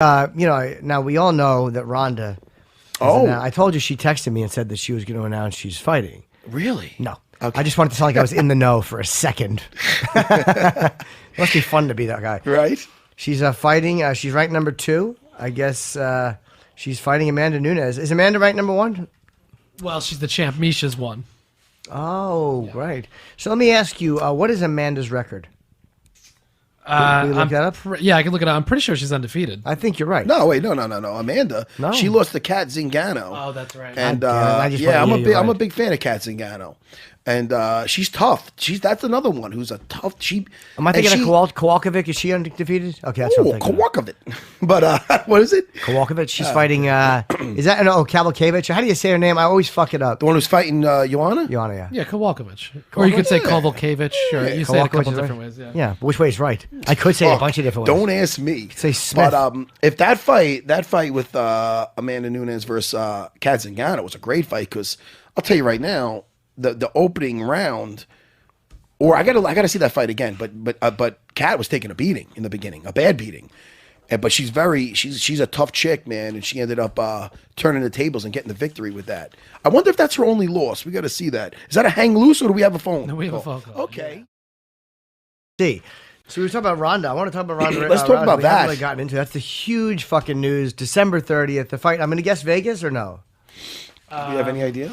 Now we all know that Ronda. I told you she texted me and said that she was going to announce she's fighting. Really? No. Okay. I just wanted to sound like I was in the know for a second. It must be fun to be that guy. Right? She's fighting. She's ranked number 2. I guess she's fighting Amanda Nunes. Is Amanda ranked number 1? Well, she's the champ. Misha's won. Oh, yeah. Right. So let me ask you, what is Amanda's record? Can you look that up? Yeah, I can look it up. I'm pretty sure she's undefeated. I think you're right. No, wait, no. Amanda, she lost to Kat Zingano. Oh, that's right. And I'm a big fan of Kat Zingano, and she's tough. That's another one who's a tough. Am I thinking of Kowalkiewicz? Is she undefeated? Okay, that's what I'm thinking. Kowalkiewicz. But what is it? Kowalkiewicz. She's fighting. Is that Kowalkiewicz? How do you say her name? I always fuck it up. The one who's fighting Joanna? Joanna, yeah. Yeah, Kowalkiewicz. Or you could say Kovalkiewicz. Or you say it a couple different ways. Yeah. Yeah, but which way is right? I could say a bunch of different ways. Don't ask me. Say Smith. But if that fight with Amanda Nunes versus Kat Zingano was a great fight, because I'll tell you right now, the opening round, or I gotta see that fight again. But Kat was taking a beating in the beginning, a bad beating, but she's a tough chick, man, and she ended up turning the tables and getting the victory with that. I wonder if that's her only loss. We got to see that. Is that a hang loose, or do we have a phone? No, we have a phone call. Okay. See. So we were talking about Ronda. I want to talk about Ronda. Let's talk about we that. haven't really gotten into it. That's the huge fucking news. December 30th, the fight. I'm going to guess Vegas or no? Do you have any idea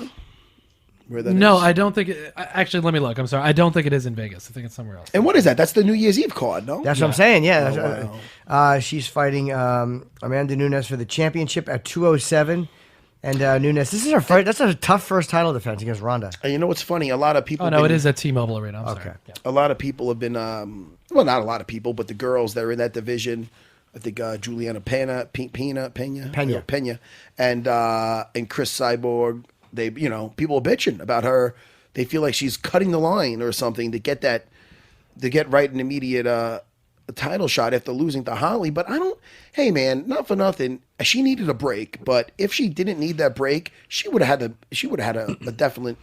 where that is? No, I don't think it. Actually, let me look. I'm sorry. I don't think it is in Vegas. I think it's somewhere else. And what is that? That's the New Year's Eve card, no? That's what I'm saying, yeah. Oh, wow. She's fighting Amanda Nunes for the championship at 207. And Nunes, this is her first. That's a tough first title defense against Ronda. And you know what's funny? A lot of people. Oh no, it is at T-Mobile Arena. I'm sorry. Yeah. A lot of people have been. Well, not a lot of people, but the girls that are in that division. I think Juliana Pena, and Chris Cyborg. They, people are bitching about her. They feel like she's cutting the line or something to get right an immediate title shot after losing to Holly. But hey man, not for nothing. She needed a break, but if she didn't need that break, she would have had a definite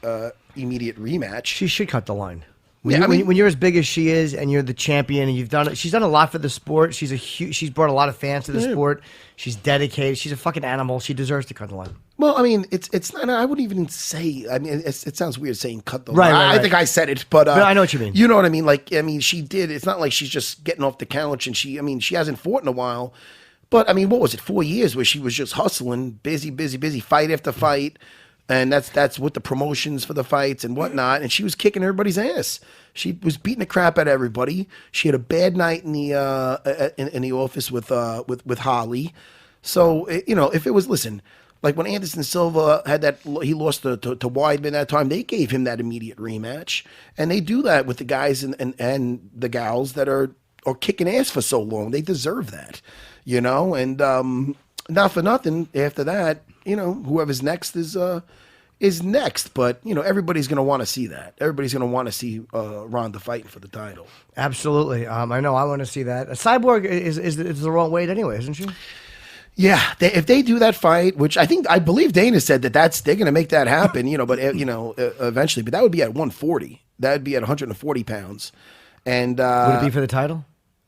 immediate rematch. She should cut the line. When you're as big as she is and you're the champion and she's done a lot for the sport. She's brought a lot of fans to the sport. She's dedicated. She's a fucking animal. She deserves to cut the line. Well, I mean, it's not. I wouldn't even say. I mean, it sounds weird saying cut the line. Right. I think I said it, but I know what you mean. You know what I mean? Like, I mean, she did. It's not like she's just getting off the couch and she hasn't fought in a while. But I mean, what was it? 4 years where she was just hustling, busy, fight after fight. And that's with the promotions for the fights and whatnot. And she was kicking everybody's ass. She was beating the crap out of everybody. She had a bad night in the office with Holly. So if it was, listen, like when Anderson Silva had he lost to Weidman that time, they gave him that immediate rematch, and they do that with the guys and the gals that are kicking ass for so long. They deserve that, And not for nothing, after that, whoever's next is next, but everybody's going to want to see that. Everybody's going to want to see Ronda fighting for the title. Absolutely. I know. I want to see that. Cyborg is the wrong weight anyway, isn't she? Yeah, if they do that fight, which I believe Dana said they're going to make that happen, but eventually, but that would be at 140. That would be at 140 pounds. And would it be for the title?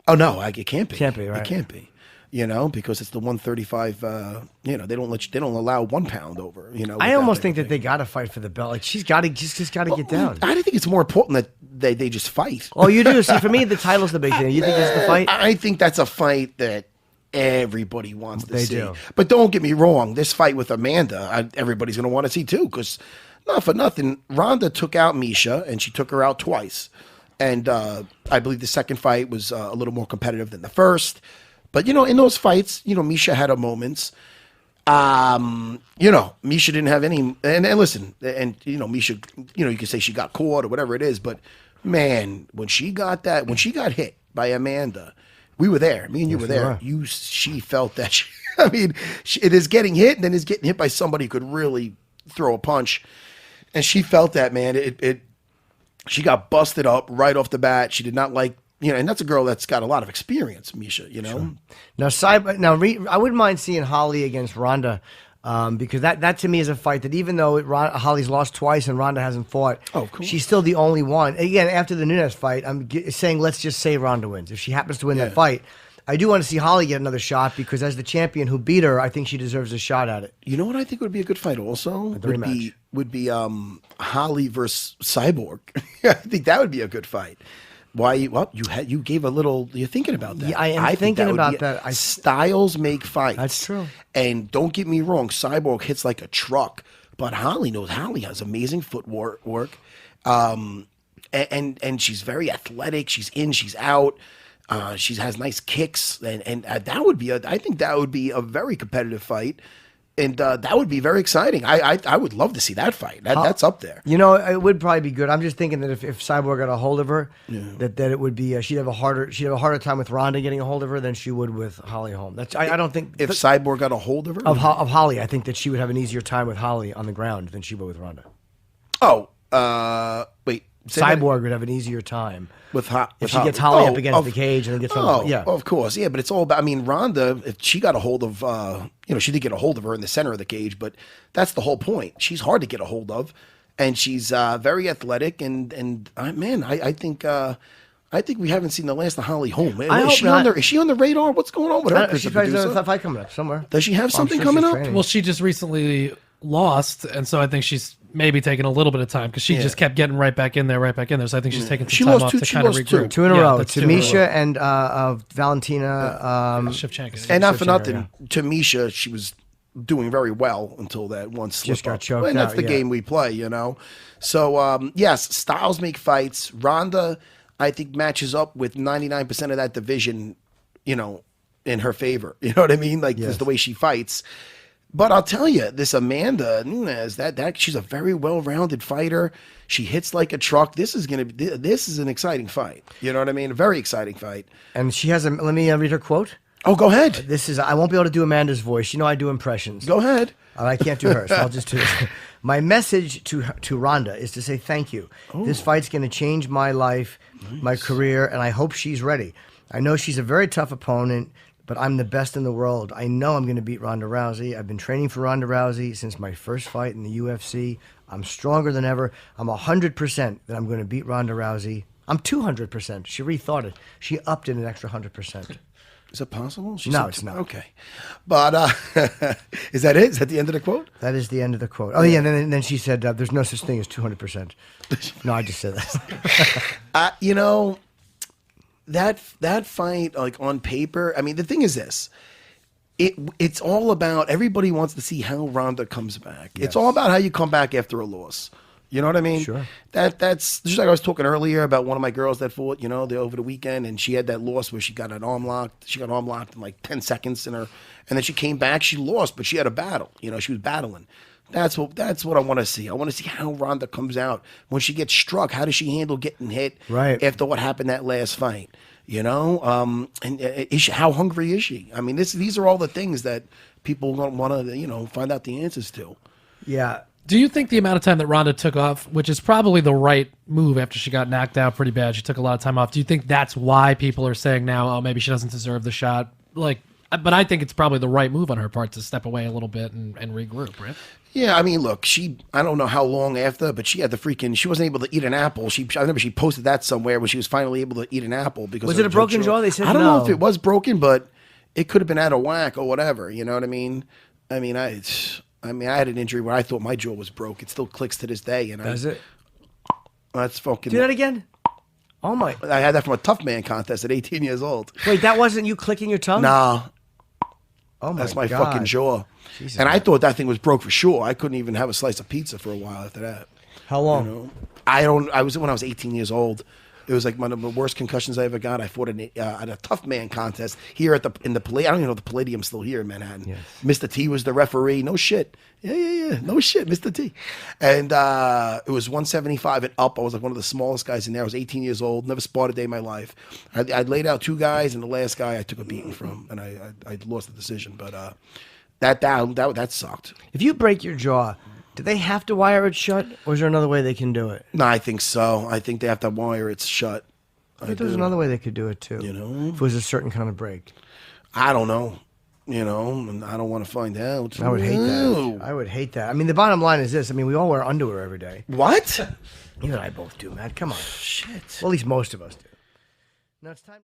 Oh no, it can't be. Can't be, right? It can't be. Because it's the 135. They don't allow 1 pound over. I almost think that they got to fight for the belt. Like she's got to just got to get down. I think it's more important that they just fight. Oh, you do. See, for me, the title's the big thing. You think it's the fight? I think that's a fight that everybody wants to see. Do. But don't get me wrong. This fight with Amanda, everybody's going to want to see too. Because not for nothing, Ronda took out Misha, and she took her out twice. And I believe the second fight was a little more competitive than the first. But, in those fights, Misha had her moments. Misha didn't have any. And listen, and, Misha, you can say she got caught or whatever it is. But, man, when she got hit by Amanda, we were there. Me and you were there. She felt that. It is getting hit and then is getting hit by somebody who could really throw a punch. And she felt that, man. She got busted up right off the bat. She did not like. And that's a girl that's got a lot of experience, Misha, Sure. Now, I wouldn't mind seeing Holly against Ronda because that to me is a fight that even though Holly's lost twice and Ronda hasn't fought, she's still the only one. Again, after the Nunes fight, I'm saying let's just say Ronda wins. If she happens to win that fight, I do want to see Holly get another shot because as the champion who beat her, I think she deserves a shot at it. You know what I think would be a good fight also? The rematch. Would be Holly versus Cyborg. I think that would be a good fight. Why? Well, you gave a little. You're thinking about that. Yeah, I am thinking about that. Styles make fights. That's true. And don't get me wrong, Cyborg hits like a truck, but Holly has amazing footwork, and she's very athletic. She's in, she's out. She has nice kicks, and that would be I think that would be a very competitive fight. And that would be very exciting. I would love to see that fight. That's up there. You know, it would probably be good. I'm just thinking that if Cyborg got a hold of her, that it would be she'd have a harder time with Ronda getting a hold of her than she would with Holly Holm. I don't think if Cyborg got a hold of her of Holly, I think that she would have an easier time with Holly on the ground than she would with Ronda. Oh, wait. Cyborg would have an easier time if she gets Holly up against the cage and gets of course, yeah. But it's all about. I mean, Ronda, if she got a hold of, she did get a hold of her in the center of the cage, but that's the whole point. She's hard to get a hold of, and she's very athletic. And I think we haven't seen the last of Holly Holm. Is she on the radar? What's going on with her? She's probably doing a fight coming up somewhere. Does she have something coming up? Well, she just recently lost, and so I think she's maybe taking a little bit of time because she just kept getting right back in there. So I think she's taking some time off to kind of regroup. Two in a row. Tamisha and Valentina Shevchenko. And not for nothing, Tamisha, she was doing very well until that one slip just got up. choked and that's out, the game we play, So, yes, styles make fights. Ronda, I think, matches up with 99% of that division, in her favor. You know what I mean? Like, just the way she fights. But I'll tell you, this Amanda Nunes, that she's a very well-rounded fighter. She hits like a truck. This is an exciting fight. You know what I mean? A very exciting fight. And she has let me read her quote. Oh, go ahead. I won't be able to do Amanda's voice. I do impressions. Go ahead. I can't do hers, so I'll just do this. My message to Ronda is to say thank you. Oh. This fight's going to change my life, my career, and I hope she's ready. I know she's a very tough opponent, but I'm the best in the world. I know I'm going to beat Ronda Rousey. I've been training for Ronda Rousey since my first fight in the UFC. I'm stronger than ever. I'm 100% that I'm going to beat Ronda Rousey. I'm 200%. She rethought it. She upped it an extra 100%. Is it possible? No, it's not. Okay. But is that it? Is that the end of the quote? That is the end of the quote. Oh, yeah, and then she said, there's no such thing as 200%. No, I just said that. That fight, like on paper, I mean, the thing is this. It's all about, everybody wants to see how Ronda comes back. Yes. It's all about how you come back after a loss. You know what I mean? Sure. That's just like I was talking earlier about one of my girls that fought, over the weekend, and she had that loss where she got an arm locked. She got arm locked in like 10 seconds and then she came back. She lost, but she had a battle. She was battling. That's what I want to see. I want to see how Ronda comes out when she gets struck. How does she handle getting hit after what happened that last fight? And how hungry is she? I mean, these are all the things that people want to find out the answers to. Yeah. Do you think the amount of time that Ronda took off, which is probably the right move after she got knocked out pretty bad, she took a lot of time off. Do you think that's why people are saying now, oh, maybe she doesn't deserve the shot? But I think it's probably the right move on her part to step away a little bit and regroup, right? Yeah, I mean, look, I don't know how long after, but she had she wasn't able to eat an apple. I remember she posted that somewhere when she was finally able to eat an apple. Was it a broken jaw? They said I don't know if it was broken, but it could have been out of whack or whatever. You know what I mean? I had an injury where I thought my jaw was broke. It still clicks to this day. Does it? That's fucking... Do that again? Oh, my... I had that from a tough man contest at 18 years old. Wait, that wasn't you clicking your tongue? Nah. Oh, my God. That's my fucking jaw. Jesus, and I thought that thing was broke for sure. I couldn't even have a slice of pizza for a while after that. How long? I was when I was 18 years old. It was like one of the worst concussions I ever got. I fought at a tough man contest here in the Palladium. I don't even know if the Palladium's still here in Manhattan. Yes. Mr. T was the referee. No shit. Yeah. No shit, Mr. T. And it was 175 and up. I was like one of the smallest guys in there. I was 18 years old. Never sparred a day in my life. I laid out two guys, and the last guy I took a beating from, and I lost the decision. But that sucked. If you break your jaw, do they have to wire it shut, or is there another way they can do it? No, I think so. I think they have to wire it shut. I think there's another way they could do it, too. If it was a certain kind of break. I don't know. And I don't want to find out. I would hate that. I would hate that. I mean, the bottom line is this. I mean, we all wear underwear every day. What? You and I both do, Matt. Come on. Shit. Well, at least most of us do. Now it's time.